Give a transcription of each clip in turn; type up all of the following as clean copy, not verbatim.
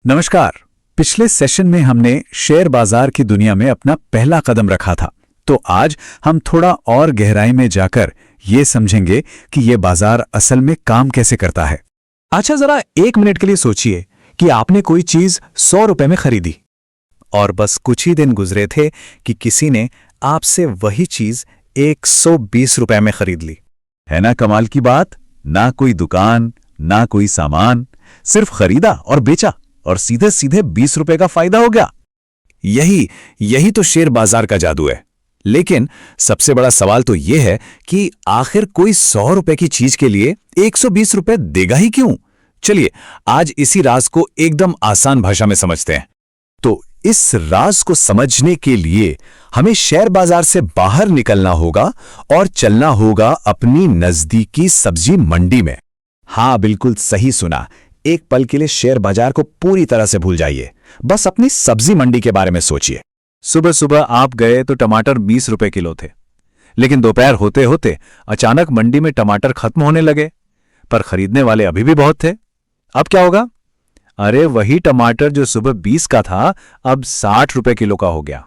नमस्कार। पिछले सेशन में हमने शेयर बाजार की दुनिया में अपना पहला कदम रखा था, तो आज हम थोड़ा और गहराई में जाकर ये समझेंगे कि ये बाजार असल में काम कैसे करता है। अच्छा, जरा 1 मिनट के लिए सोचिए कि आपने कोई चीज 100 रुपए में खरीदी और बस कुछ ही दिन गुजरे थे कि किसी ने आपसे वही चीज 120 रुपए में खरीद ली। है ना कमाल की बात? ना कोई दुकान, ना कोई सामान, सिर्फ खरीदा और बेचा और सीधे सीधे 20 रुपए का फायदा हो गया। यही तो शेयर बाजार का जादू है। लेकिन सबसे बड़ा सवाल तो यह है कि आखिर कोई 100 रुपए की चीज के लिए 120 रुपए देगा ही क्यों? चलिए आज इसी राज को एकदम आसान भाषा में समझते हैं। तो इस राज को समझने के लिए हमें शेयर बाजार से बाहर निकलना होगा और चलना होगा अपनी नजदीकी सब्जी मंडी में। हाँ, बिल्कुल सही सुना। एक पल के लिए शेयर बाजार को पूरी तरह से भूल जाइए, बस अपनी सब्जी मंडी के बारे में सोचिए। सुबह सुबह आप गए तो टमाटर 20 रुपए किलो थे, लेकिन दोपहर होते होते अचानक मंडी में टमाटर खत्म होने लगे, पर खरीदने वाले अभी भी बहुत थे। अब क्या होगा? अरे वही टमाटर जो सुबह 20 का था अब 60 रुपए किलो का हो गया।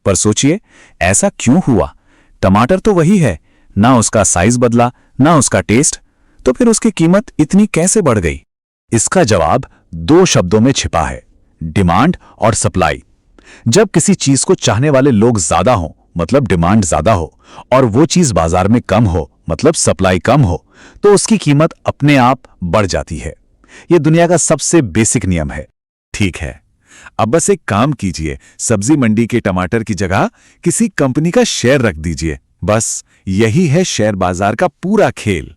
पर सोचिए ऐसा क्यों हुआ? टमाटर तो वही है, ना उसका साइज बदला, ना उसका टेस्ट, तो फिर उसकी कीमत इतनी कैसे बढ़ गई? इसका जवाब 2 शब्दों में छिपा है, डिमांड और सप्लाई। जब किसी चीज को चाहने वाले लोग ज्यादा हों, मतलब डिमांड ज्यादा हो, और वो चीज बाजार में कम हो, मतलब सप्लाई कम हो, तो उसकी कीमत अपने आप बढ़ जाती है। यह दुनिया का सबसे बेसिक नियम है। ठीक है, अब बस एक काम कीजिए, सब्जी मंडी के टमाटर की जगह किसी कंपनी का शेयर रख दीजिए। बस यही है शेयर बाजार का पूरा खेल।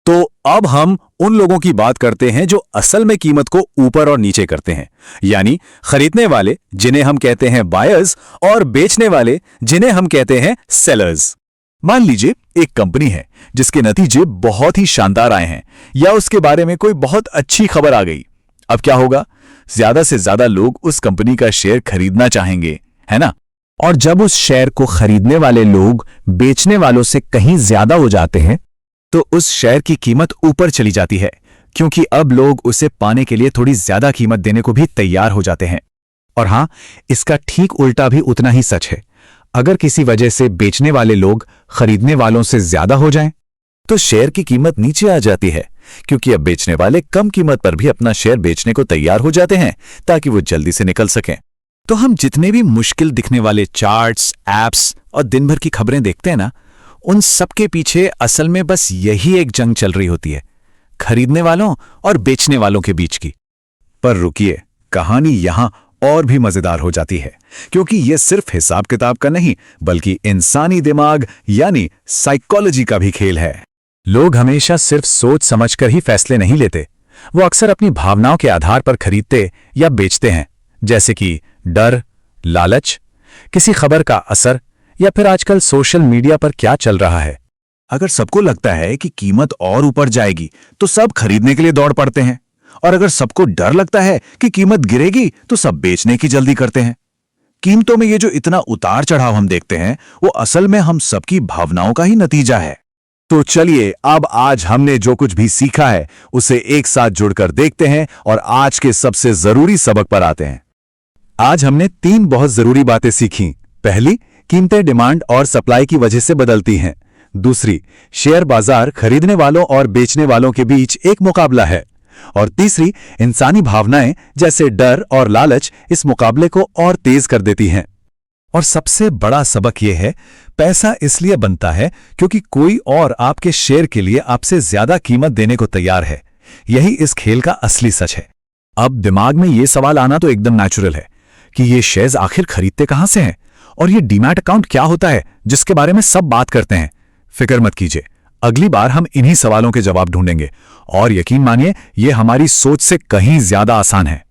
तो अब हम उन लोगों की बात करते हैं जो असल में कीमत को ऊपर और नीचे करते हैं, यानी खरीदने वाले जिन्हें हम कहते हैं बायर्स और बेचने वाले जिन्हें हम कहते हैं सेलर्स। मान लीजिए एक कंपनी है जिसके नतीजे बहुत ही शानदार आए हैं, या उसके बारे में कोई बहुत अच्छी खबर आ गई। अब क्या होगा? ज्यादा से ज्यादा लोग उस कंपनी का शेयर खरीदना चाहेंगे, है ना? और जब उस शेयर को खरीदने वाले लोग बेचने वालों से कहीं ज्यादा हो जाते हैं, तो उस शेयर की कीमत ऊपर चली जाती है, क्योंकि अब लोग उसे पाने के लिए थोड़ी ज्यादा कीमत देने को भी तैयार हो जाते हैं। और हां, इसका ठीक उल्टा भी उतना ही सच है। अगर किसी वजह से बेचने वाले लोग खरीदने वालों से ज्यादा हो जाएं, तो शेयर की कीमत नीचे आ जाती है, क्योंकि अब बेचने वाले कम कीमत पर भी अपना शेयर बेचने को तैयार हो जाते हैं ताकि वो जल्दी से निकल सकें। तो हम जितने भी मुश्किल दिखने वाले चार्ट्स, एप्स और दिन भर की खबरें देखते हैं ना, उन सबके पीछे असल में बस यही एक जंग चल रही होती है, खरीदने वालों और बेचने वालों के बीच की। पर रुकिए, कहानी यहां और भी मजेदार हो जाती है, क्योंकि यह सिर्फ हिसाब किताब का नहीं, बल्कि इंसानी दिमाग यानी साइकोलॉजी का भी खेल है। लोग हमेशा सिर्फ सोच समझकर ही फैसले नहीं लेते, वो अक्सर अपनी भावनाओं के आधार पर खरीदते या बेचते हैं, जैसे कि डर, लालच, किसी खबर का असर, या फिर आजकल सोशल मीडिया पर क्या चल रहा है। अगर सबको लगता है कि कीमत और ऊपर जाएगी तो सब खरीदने के लिए दौड़ पड़ते हैं, और अगर सबको डर लगता है कि कीमत गिरेगी तो सब बेचने की जल्दी करते हैं। कीमतों में ये जो इतना उतार चढ़ाव हम देखते हैं, वो असल में हम सबकी भावनाओं का ही नतीजा है। तो चलिए अब आज हमने जो कुछ भी सीखा है उसे एक साथ जुड़कर देखते हैं और आज के सबसे जरूरी सबक पर आते हैं। आज हमने 3 बहुत जरूरी बातें सीखी। पहली, कीमतें डिमांड और सप्लाई की वजह से बदलती हैं। दूसरी, शेयर बाजार खरीदने वालों और बेचने वालों के बीच एक मुकाबला है। और तीसरी, इंसानी भावनाएं जैसे डर और लालच इस मुकाबले को और तेज कर देती हैं। और सबसे बड़ा सबक यह है, पैसा इसलिए बनता है क्योंकि कोई और आपके शेयर के लिए आपसे ज्यादा कीमत देने को तैयार है। यही इस खेल का असली सच है। अब दिमाग में यह सवाल आना तो एकदम नेचुरल है कि ये शेयर्स आखिर खरीदते कहां से हैं, और ये डीमैट अकाउंट क्या होता है जिसके बारे में सब बात करते हैं। फिक्र मत कीजिए, अगली बार हम इन्हीं सवालों के जवाब ढूंढेंगे, और यकीन मानिए ये हमारी सोच से कहीं ज्यादा आसान है।